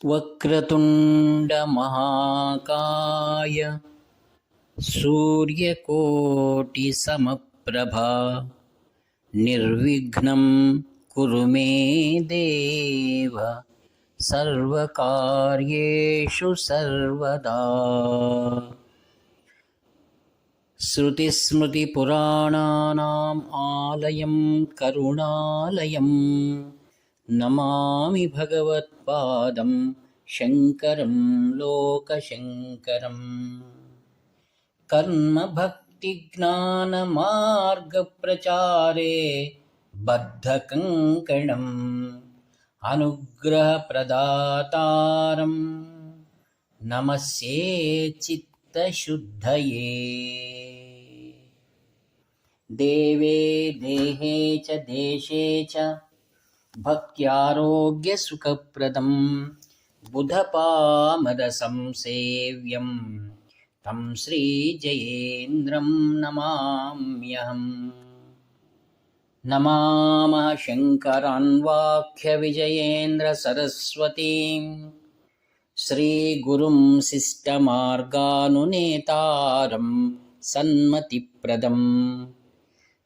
वक्रतुण्डमहाकाय सूर्यकोटिसमप्रभा निर्विघ्नं कुरु मे देव सर्वकार्येषु सर्वदा। श्रुतिस्मृतिपुराणानाम् आलयं करुणालयं नमामि भगवत्पादं शङ्करं लोकशङ्करम्। कर्मभक्तिज्ञानमार्गप्रचारे बद्धकङ्कणम् अनुग्रहप्रदातारं नमस्ये चित्तशुद्धये। देवे देहे च देशे च भक्त्यारोग्यसुखप्रदं बुधपामदसंसेव्यं तं श्रीजयेन्द्रं नमाम्यहम्। नमामः शङ्करान्वाख्यविजयेन्द्रसरस्वतीं श्रीगुरुं शिष्टमार्गानुनेतारं सन्मतिप्रदम्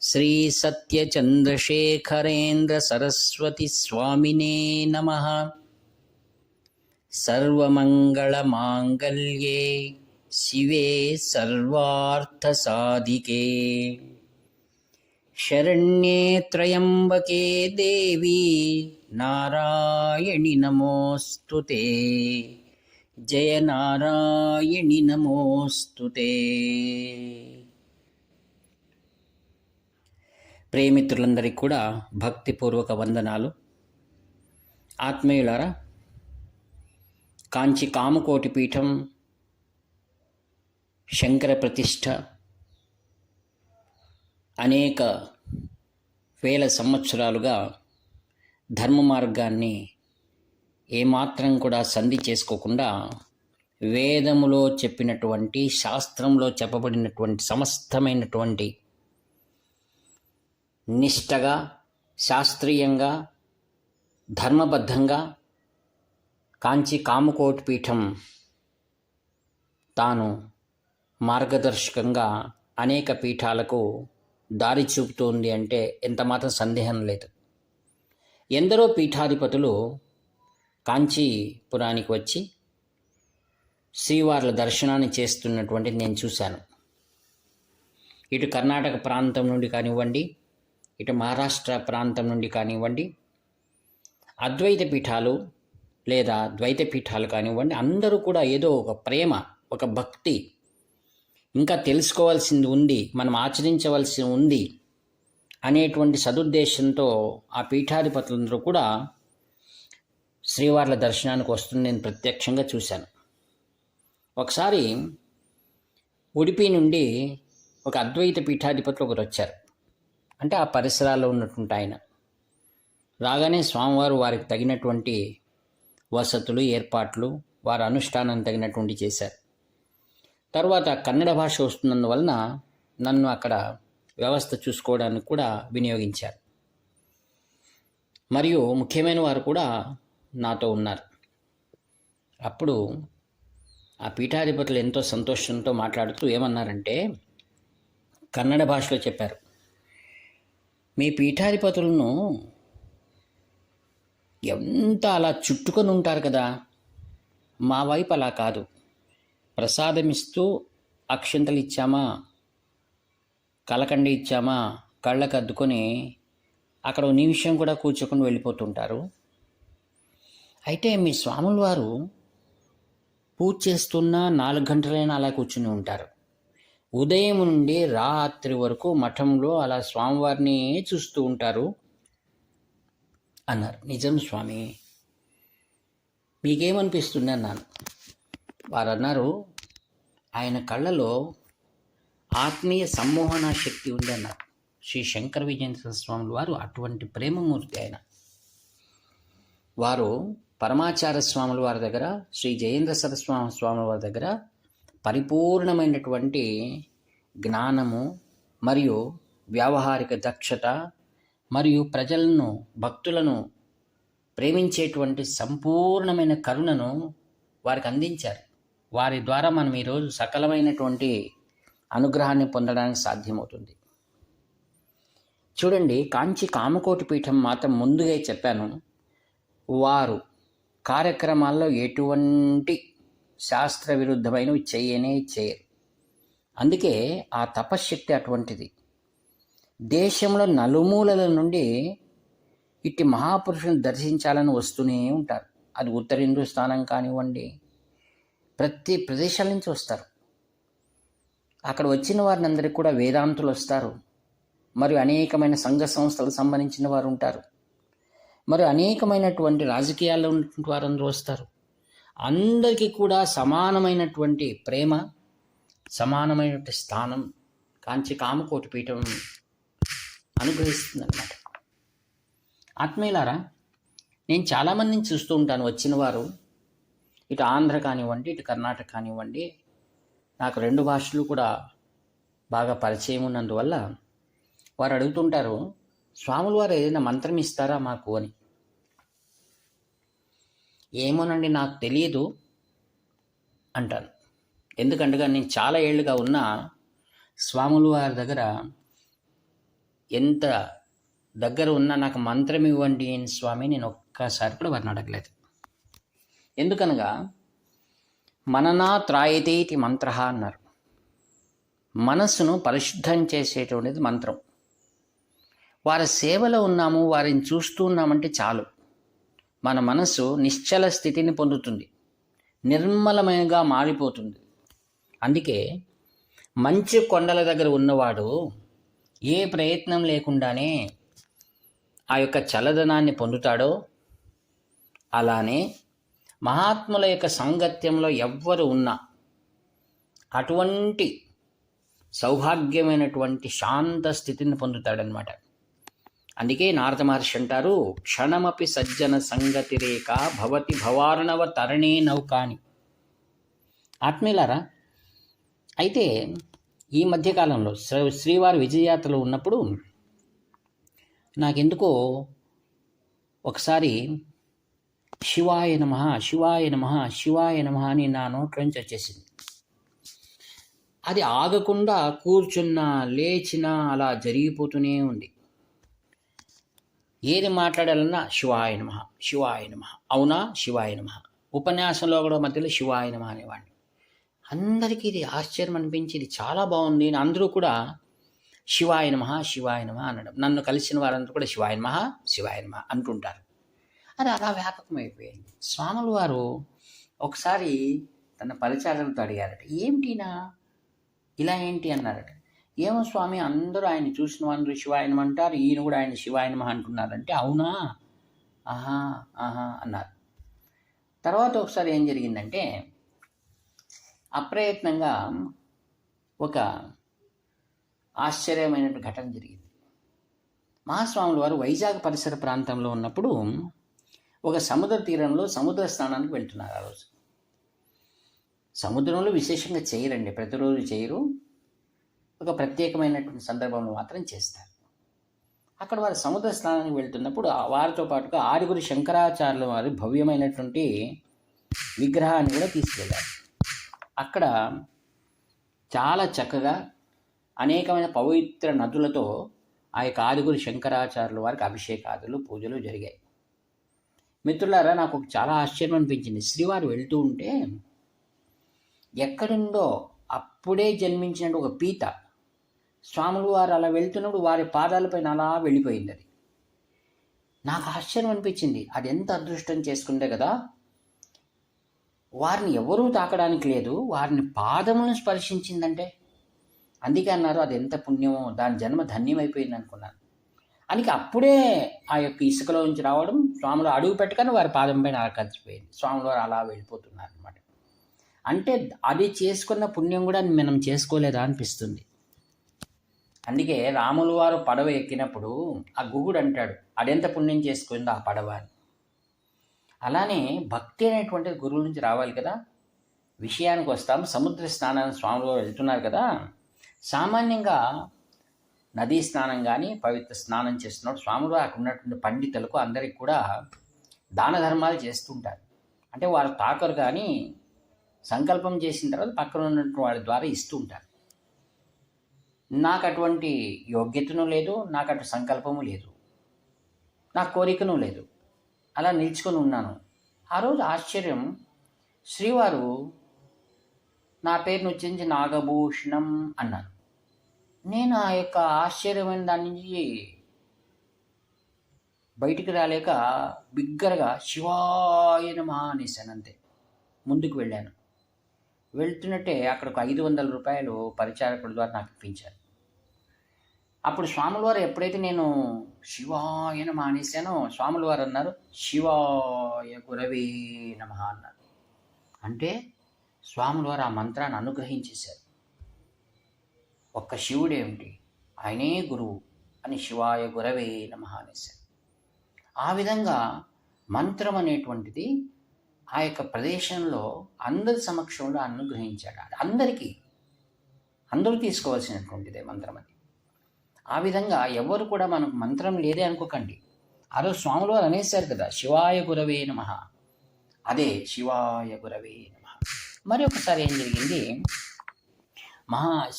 श्रीसत्यचन्द्रशेखरेन्द्रसरस्वतीस्वामिने नमः। सर्वमङ्गलमाङ्गल्ये शिवे सर्वार्थसाधिके शरण्ये त्र्यम्बके देवी नारायणि नमोऽस्तुते। जय नारायणि नमोऽस्तुते। ప్రేమిత్రులందరికీ కూడా భక్తిపూర్వక వందనాలు. ఆత్మీయులారా, కాంచి కామకోటి పీఠం శంకర ప్రతిష్ఠ అనేక వేల సంవత్సరాలుగా ధర్మ మార్గాన్ని ఏమాత్రం కూడా సంధి చేసుకోకుండా వేదములో చెప్పినటువంటి, శాస్త్రంలో చెప్పబడినటువంటి సమస్తమైనటువంటి నిష్టగా, శాస్త్రీయంగా, ధర్మబద్ధంగా కాంచి కామకోటి పీఠం తాను మార్గదర్శకంగా అనేక పీఠాలకు దారి చూపుతోంది అంటే ఎంతమాత్రం సందేహం లేదు. ఎందరో పీఠాధిపతులు కాంచీపురానికి వచ్చి శ్రీవార్ల దర్శనాన్ని చేస్తున్నటువంటిది నేను చూశాను. ఇటు కర్ణాటక ప్రాంతం నుండి కానివ్వండి, ఇటు మహారాష్ట్ర ప్రాంతం నుండి కానివ్వండి, అద్వైత పీఠాలు లేదా ద్వైత పీఠాలు కానివ్వండి, అందరూ కూడా ఏదో ఒక ప్రేమ, ఒక భక్తి, ఇంకా తెలుసుకోవాల్సింది ఉంది, మనం ఆచరించవలసి ఉంది అనేటువంటి సదుద్దేశంతో ఆ పీఠాధిపతులందరూ కూడా శ్రీవార్ల దర్శనానికి వస్తుంది నేను ప్రత్యక్షంగా చూశాను. ఒకసారి ఉడిపి నుండి ఒక అద్వైత పీఠాధిపతులు ఒకరు వచ్చారు. అంటే ఆ పరిసరాల్లో ఉన్నటువంటి ఆయన రాగానే స్వామివారు వారికి తగినటువంటి వసతులు, ఏర్పాట్లు, వారి అనుష్ఠానం తగినటువంటి చేశారు. తర్వాత కన్నడ భాష వస్తున్నందువలన నన్ను అక్కడ వ్యవస్థ చూసుకోవడానికి కూడా వినియోగించారు. మరియు ముఖ్యమైన వారు కూడా నాతో ఉన్నారు. అప్పుడు ఆ పీఠాధిపతులు ఎంతో సంతోషంతో మాట్లాడుతూ ఏమన్నారంటే, కన్నడ భాషలో చెప్పారు, మీ పీఠాధిపతులను ఎంత అలా చుట్టుకొని ఉంటారు కదా, మా వైపు అలా కాదు. ప్రసాదమిస్తూ అక్షంతలు ఇచ్చామా, కలకండి ఇచ్చామా, కళ్ళకు అద్దుకొని అక్కడ నిమిషం కూడా కూర్చోకుండా వెళ్ళిపోతుంటారు. అయితే మీ స్వాముల వారు పూజ చేస్తున్న 4 గంటలైనా అలా కూర్చుని ఉంటారు. ఉదయం నుండి రాత్రి వరకు మఠంలో అలా స్వామివారిని చూస్తూ ఉంటారు అన్నారు. నిజం స్వామి, మీకేమనిపిస్తుంది అన్నాను. వారు అన్నారు, ఆయన కళ్ళలో ఆత్మీయ సమ్మోహన శక్తి ఉంది అన్నారు. శ్రీ శంకర విజయేంద్ర స్వాముల వారు అటువంటి ప్రేమమూర్తి. ఆయన వారు పరమాచార్య స్వాముల వారి దగ్గర, శ్రీ జయేంద్ర సరస్వామి స్వాముల వారి దగ్గర పరిపూర్ణమైనటువంటి జ్ఞానము మరియు వ్యావహారిక దక్షత మరియు ప్రజలను, భక్తులను ప్రేమించేటువంటి సంపూర్ణమైన కరుణను వారికి అందించారు. వారి ద్వారా మనం ఈరోజు సకలమైనటువంటి అనుగ్రహాన్ని పొందడానికి సాధ్యమవుతుంది. చూడండి, కాంచి కామకోటి పీఠం మాత్రం ముందుగా చెప్పాను, వారు కార్యక్రమాల్లో ఎటువంటి శాస్త్ర విరుద్ధమైనవి చేయరు. అందుకే ఆ తపశ్శక్తి అటువంటిది. దేశంలో నలుమూలల నుండి ఇట్టి మహాపురుషుని దర్శించాలని వస్తూనే ఉంటారు. అది ఉత్తర హిందూస్థానం కానివ్వండి, ప్రతి ప్రదేశాల నుంచి వస్తారు. అక్కడ వచ్చిన వారిని అందరికీ కూడా వేదాంతులు వస్తారు, మరియు అనేకమైన సంఘ సంస్థలకు సంబంధించిన వారు ఉంటారు, మరియు అనేకమైనటువంటి రాజకీయాల్లో ఉన్నటువంటి వారందరూ వస్తారు. అందరికీ కూడా సమానమైనటువంటి ప్రేమ, సమానమైనటువంటి స్థానం కాంచి కామకోటి పీఠం అనుగ్రహిస్తుంది అన్నమాట. ఆత్మీయులారా, నేను చాలామందిని చూస్తూ ఉంటాను. వచ్చిన వారు ఇటు ఆంధ్ర కానివ్వండి, ఇటు కర్ణాటక కానివ్వండి, నాకు 2 భాషలు కూడా బాగా పరిచయం ఉన్నందువల్ల వారు అడుగుతుంటారు, స్వాములు వారు ఏదైనా మంత్రం ఇస్తారా మాకు అని. ఏమోనండి, నాకు తెలియదు అంటాను. ఎందుకంటే నేను చాలా ఏళ్ళుగా ఉన్న స్వాములు వారి దగ్గర ఎంత దగ్గర ఉన్నా నాకు మంత్రం ఇవ్వండి స్వామి నేను ఒక్కసారి కూడా వారిని అడగలేదు. ఎందుకనగా మననా త్రాయతే ఇది మంత్ర అన్నారు. మనస్సును పరిశుద్ధం చేసేటువంటిది మంత్రం. వారి సేవలో ఉన్నాము, వారిని చూస్తూ ఉన్నామంటే చాలు, మన మనస్సు నిశ్చల స్థితిని పొందుతుంది, నిర్మలమైనగా మారిపోతుంది. అందుకే మంచు కొండల దగ్గర ఉన్నవాడు ఏ ప్రయత్నం లేకుండానే ఆ యొక్క చల్లదనాన్ని పొందుతాడో, అలానే మహాత్ముల యొక్క సాంగత్యంలో ఎవ్వరు ఉన్నా అటువంటి సౌభాగ్యమైనటువంటి శాంత స్థితిని పొందుతాడనమాట. అందుకే నారద మహర్షి అంటారు, క్షణమపి సజ్జన సంగతి రేఖ భవతి భవార్ణవ తరణే నౌకాని. ఆత్మీయులారా, అయితే ఈ మధ్యకాలంలో శ్రీవారి విజయయాత్రలో ఉన్నప్పుడు నాకెందుకో ఒకసారి శివాయ నమః శివాయ నమః శివాయ నమః అని నా నోట్లోంచి వచ్చేసింది. అది ఆగకుండా కూర్చున్నా లేచినా అలా జరిగిపోతూనే ఉంది. ఏది మాట్లాడాలన్నా శివాయ నమః శివాయ నమః, అవునా శివాయ నమః. ఉపన్యాసంలో కూడా మధ్యలో శివాయ నమః అనేవాడిని. అందరికీ ఇది ఆశ్చర్యం అనిపించింది, చాలా బాగుంది. అందరూ కూడా శివాయ నమః శివాయ నమః అనడం, నన్ను కలిసిన వారందరూ కూడా శివాయ నమః శివాయ నమః అంటుంటారు. అది అలా వ్యాపకమైపోయింది. స్వాములు వారు ఒకసారి తన పరిచారకులతో అడిగారట, ఏమిటినా ఇలా ఏంటి అన్నారట. ఏమో స్వామి, అందరూ ఆయన చూసిన వాళ్ళు శివాయ నమః అంటారు, ఈయన కూడా ఆయన శివాయ నమః అంటున్నారంటే, అవునా ఆహా ఆహా అన్నారు. తర్వాత ఒకసారి ఏం జరిగిందంటే, అప్రయత్నంగా ఒక ఆశ్చర్యమైనటువంటి ఘటన జరిగింది. మహాస్వాములు వారు వైజాగ్ పరిసర ప్రాంతంలో ఉన్నప్పుడు ఒక సముద్ర తీరంలో సముద్ర స్నానానికి వెళ్తున్నారు. ఆ రోజు సముద్రంలో విశేషంగా చేయరండి, ప్రతిరోజు చేయరు, ఒక ప్రత్యేకమైనటువంటి సందర్భంలో మాత్రం చేస్తారు. అక్కడ వారు సముద్ర స్నానానికి వెళ్తున్నప్పుడు వారితో పాటుగా 6 శంకరాచార్యుల వారి భవ్యమైనటువంటి విగ్రహాన్ని కూడా తీసుకెళ్ళారు. అక్కడ చాలా చక్కగా అనేకమైన పవిత్ర నదులతో ఆ యొక్క 6 శంకరాచార్యుల వారికి అభిషేకాదులు పూజలు జరిగాయి. మిత్రులారా, నాకు చాలా ఆశ్చర్యం అనిపించింది. శ్రీవారు వెళ్తూ ఉంటే ఎక్కడుందో అప్పుడే జన్మించినట్టు ఒక పీత స్వాములు వారు అలా వెళ్తున్నప్పుడు వారి పాదాలపైన అలా వెళ్ళిపోయింది. అది నాకు ఆశ్చర్యం అనిపించింది. అది ఎంత అదృష్టం చేసుకుంటే కదా, వారిని ఎవరూ తాకడానికి లేదు, వారిని పాదములను స్పర్శించిందంటే. అందుకే అన్నారు అది ఎంత పుణ్యమో, దాని జన్మ ధన్యమైపోయింది అనుకున్నాను. అందుకే అప్పుడే ఆ యొక్క ఇసుకలో నుంచి రావడం, స్వాములు అడుగు పెట్టగానే వారి పాదం పైన అలా కలిసిపోయింది. స్వాములు వారు అలా వెళ్ళిపోతున్నారు అనమాట. అంటే అది చేసుకున్న పుణ్యం కూడా మనం చేసుకోలేదా అనిపిస్తుంది. అందుకే రాములు వారు పడవ ఎక్కినప్పుడు ఆ గుగుడు అంటాడు, అదెంత పుణ్యం చేసుకుందో ఆ పడవ అని. అలానే భక్తి అనేటువంటిది గురువుల నుంచి రావాలి కదా. విషయానికి వస్తాం, సముద్ర స్నానానికి స్వాములు వారు వెళ్తున్నారు కదా. సామాన్యంగా నదీ స్నానం కానీ పవిత్ర స్నానం చేస్తున్నప్పుడు స్వాములు అక్కడ ఉన్నటువంటి పండితులకు అందరికీ కూడా దాన ధర్మాలు చేస్తుంటారు. అంటే వారు తాకరు కానీ సంకల్పం చేసిన తర్వాత పక్కన ఉన్నటువంటి వాళ్ళ ద్వారా ఇస్తూ ఉంటారు. నాకు అటువంటి యోగ్యతను లేదు, నాకు అటు సంకల్పము లేదు, నా కోరికను లేదు. అలా నిల్చుకొని ఉన్నాను. ఆ రోజు ఆశ్చర్యం, శ్రీవారు నా పేరును ఉచ్చరించి నాగభూషణం అన్నారు. నేను ఆ యొక్క ఆశ్చర్యమైన దాని నుంచి బయటికి రాలేక బిగ్గరగా శివాయ నమః అనేసాను. అంతే. ముందుకు వెళ్ళాను. వెళ్తున్నట్టే అక్కడ ఒక 500 రూపాయలు పరిచారకుల ద్వారా నాకు ఇప్పించారు. అప్పుడు స్వాముల వారు ఎప్పుడైతే నేను శివాయ నమః అనేసానో స్వాముల వారు అన్నారు, శివాయ గురవే నమః అన్నారు. అంటే స్వాముల వారు ఆ మంత్రాన్ని అనుగ్రహించేశారు. ఒక్క శివుడేమిటి, ఆయనే గురువు అని శివాయ గురవే నమః అనేశారు. ఆ విధంగా మంత్రం అనేటువంటిది ఆ యొక్క ప్రదేశంలో అందరి సమక్షంలో అనుగ్రహించాడు. అందరూ తీసుకోవాల్సినటువంటిదే మంత్రం అది. ఆ విధంగా ఎవరు కూడా మనకు మంత్రం లేదే అనుకోకండి. ఆ రోజు స్వాములు వారు అనేశారు కదా, శివాయ గురవే నమః. అదే శివాయ గురవే నమః. మరి ఒకసారి ఏం జరిగింది,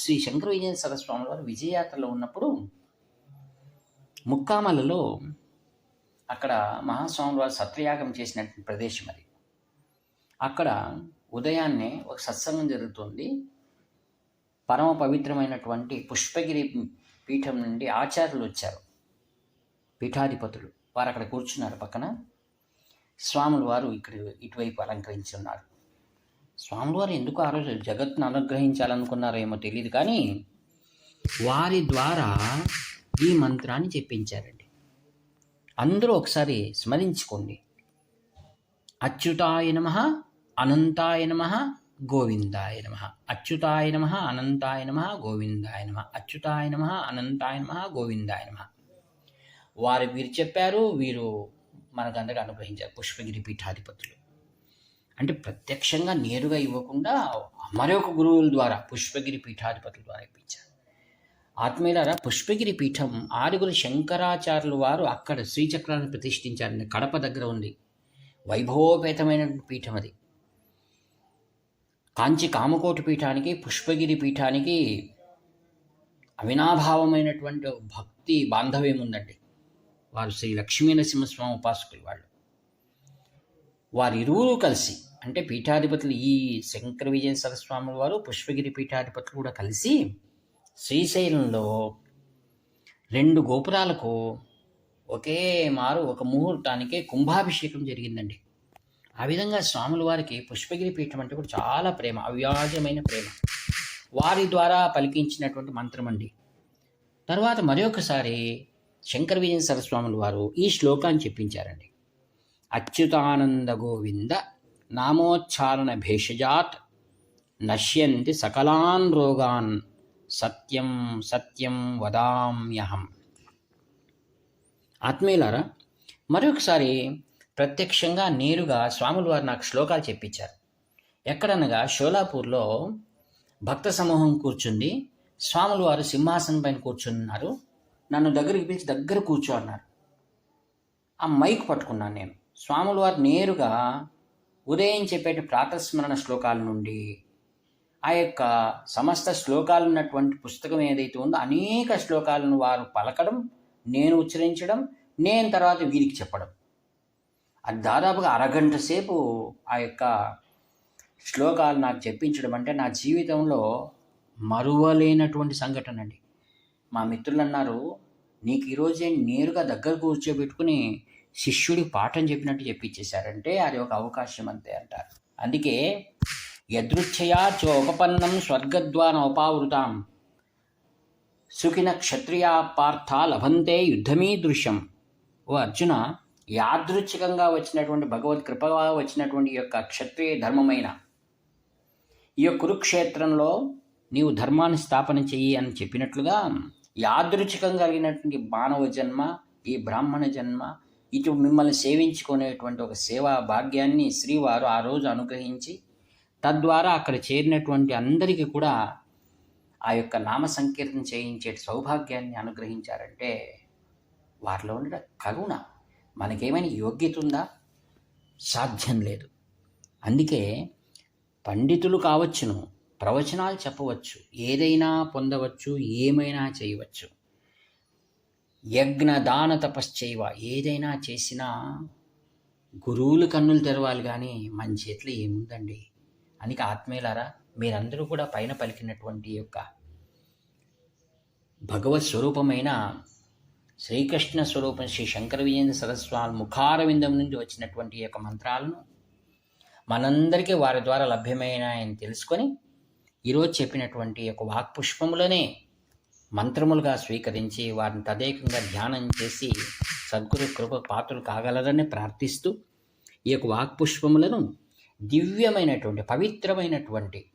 శ్రీ శంకర విజయ సరస్వాముల వారు విజయయాత్రలో ఉన్నప్పుడు ముక్కామలలో అక్కడ మహాస్వాముల వారు సత్రయాగం చేసినటువంటి ప్రదేశం అది. అక్కడ ఉదయాన్నే ఒక సత్సంగం జరుగుతుంది. పరమ పవిత్రమైనటువంటి పుష్పగిరి పీఠం నుండి ఆచార్యులు వచ్చారు, పీఠాధిపతులు. వారు అక్కడ కూర్చున్నారు పక్కన. స్వాముల వారు ఇటువైపు అలంకరించి ఉన్నారు. స్వాముల వారు ఎందుకు ఆ రోజు జగత్తును అనుగ్రహించాలనుకున్నారో ఏమో తెలియదు, కానీ వారి ద్వారా ఈ మంత్రాన్ని చెప్పించారండి. అందరూ ఒకసారి స్మరించుకోండి. అచ్యుతాయ నమః, అనంతాయ నమః, గోవిందాయ నమః. అచ్యుతాయ నమః, అనంతాయ నమః, గోవిందాయ నమః. అచ్యుతాయ నమః, అనంతాయ నమః, గోవిందాయ నమః. వీరు చెప్పారు, వీరు మనకందరికీ అనుగ్రహించారు, పుష్పగిరి పీఠాధిపతులు. అంటే ప్రత్యక్షంగా నేరుగా ఇవ్వకుండా మరొక గురువుల ద్వారా పుష్పగిరి పీఠాధిపతుల ద్వారా ఇప్పించారు. ఆత్మీయులారా, పుష్పగిరి పీఠం 6 శంకరాచార్యులు వారు అక్కడ శ్రీచక్రాన్ని ప్రతిష్ఠించారండి. కడప దగ్గర ఉంది. వైభవోపేతమైన పీఠం అది. కాంచి కామకోటి పీఠానికి, పుష్పగిరి పీఠానికి అవినాభావమైనటువంటి భక్తి బాంధవ్యం ఉందండి. వారు శ్రీ లక్ష్మీనరసింహస్వామి ఉపాసకులు. వారిరువురు కలిసి, అంటే పీఠాధిపతులు ఈ శంకర విజయ సరస్వాముల వారు, పుష్పగిరి పీఠాధిపతులు కూడా కలిసి శ్రీశైలంలో 2 గోపురాలకు ఒకే మారు ఒక ముహూర్తానికే కుంభాభిషేకం జరిగిందండి. ఆ విధంగా స్వాముల వారికి పుష్పగిరి పీఠం అంటే కూడా చాలా ప్రేమ, అవ్యాజమైన ప్రేమ. వారి ద్వారా పలికించినటువంటి మంత్రం అండి. తర్వాత మరొకసారి శంకర విజయ సరస్వాముల వారు ఈ శ్లోకాన్ని చెప్పించారండి. అచ్యుతానంద గోవింద నామోచ్చారణ భేషజాత్ నశ్యంతి సకలాన్ రోగాన్ సత్యం సత్యం వదామ్యహం. ఆత్మీయులారా, మరొకసారి ప్రత్యక్షంగా నేరుగా స్వాముల వారు నాకు శ్లోకాలు చెప్పించారు. ఎక్కడనగా షోలాపూర్లో భక్త సమూహం కూర్చుంది. స్వాముల వారు సింహాసనం పైన కూర్చున్నారు. నన్ను దగ్గరికి పిలిచి దగ్గర కూర్చో అన్నారు. ఆ మైక్ పట్టుకున్నాను నేను. స్వాముల వారు నేరుగా ఉదయం చెప్పేట ప్రాతస్మరణ శ్లోకాల నుండి ఆ యొక్క సమస్త శ్లోకాలు ఉన్నటువంటి పుస్తకం ఏదైతే ఉందో అనేక శ్లోకాలను వారు పలకడం, నేను ఉచ్చరించడం, నేను తర్వాత వీరికి చెప్పడం. అది దాదాపుగా అరగంట సేపు ఆ యొక్క శ్లోకాలు నాకు చెప్పించడం అంటే నా జీవితంలో మరువలేనటువంటి సంఘటన అండి. మా మిత్రులు అన్నారు, నీకు ఈరోజే నేరుగా దగ్గర కూర్చోబెట్టుకుని శిష్యుడికి పాఠం చెప్పినట్టు చెప్పించేశారంటే అది ఒక అవకాశం అంతే అంటారు. అందుకే యదృచ్ఛయా చోపపన్నం స్వర్గద్వానోపావృతాం సుఖిన క్షత్రియా పార్థ లభంతే యుద్ధమీదృశ్యం. ఓ అర్జున, యాదృచ్ఛికంగా వచ్చినటువంటి భగవత్ కృపగా వచ్చినటువంటి ఈ యొక్క క్షత్రియ ధర్మమైన ఈ యొక్క కురుక్షేత్రంలో నీవు ధర్మాన్ని స్థాపన చెయ్యి అని చెప్పినట్లుగా యాదృచ్ఛికంగా కలిగినటువంటి మానవ జన్మ, ఈ బ్రాహ్మణ జన్మ, ఇటు మిమ్మల్ని సేవించుకునేటువంటి ఒక సేవా భాగ్యాన్ని శ్రీవారు ఆ రోజు అనుగ్రహించి తద్వారా అక్కడ చేరినటువంటి అందరికీ కూడా ఆ యొక్క నామ సంకీర్తన చేయించే సౌభాగ్యాన్ని అనుగ్రహించారంటే వారిలో ఉండే కరుణ. మనకేమైనా యోగ్యత ఉందా? సాధ్యం లేదు. అందుకే పండితులు కావచ్చును, ప్రవచనాలు చెప్పవచ్చు, ఏదైనా పొందవచ్చు, ఏమైనా చేయవచ్చు. యజ్ఞ దాన తపశ్చైవ, ఏదైనా చేసినా గురువులు కన్నులు తెరవాలి కానీ మన చేతిలో ఏముందండి. అందుకే ఆత్మీయులారా, మీరందరూ కూడా పైన పలికినటువంటి యొక్క భగవత్ స్వరూపమైన శ్రీకృష్ణ స్వరూపం శ్రీ శంకర విజయేంద్ర సరస్వామి ముఖారవిందం నుండి వచ్చినటువంటి యొక్క మంత్రాలను మనందరికీ వారి ద్వారా లభ్యమైనాయని తెలుసుకొని ఈరోజు చెప్పినటువంటి యొక్క వాక్పుష్పములనే మంత్రములుగా స్వీకరించి వారిని తదేకంగా ధ్యానం చేసి సద్గురు కృప పాత్రలు కాగలరని ప్రార్థిస్తూ ఈ యొక్క వాక్పుష్పములను దివ్యమైనటువంటి పవిత్రమైనటువంటి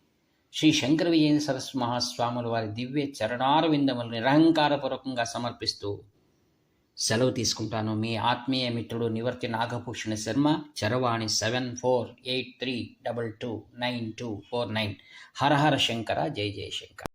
శ్రీ శంకర విజయేంద్ర సరస్వతి మహాస్వాముల వారి దివ్య చరణారవిందములు నిరహంకారపూర్వకంగా సమర్పిస్తూ సెలవు తీసుకుంటాను. మీ ఆత్మీయ మిత్రుడు నివర్తి నాగభూషణ శర్మ. చరవాణి 7483229249. హర హర శంకర, జై జయ శంకర.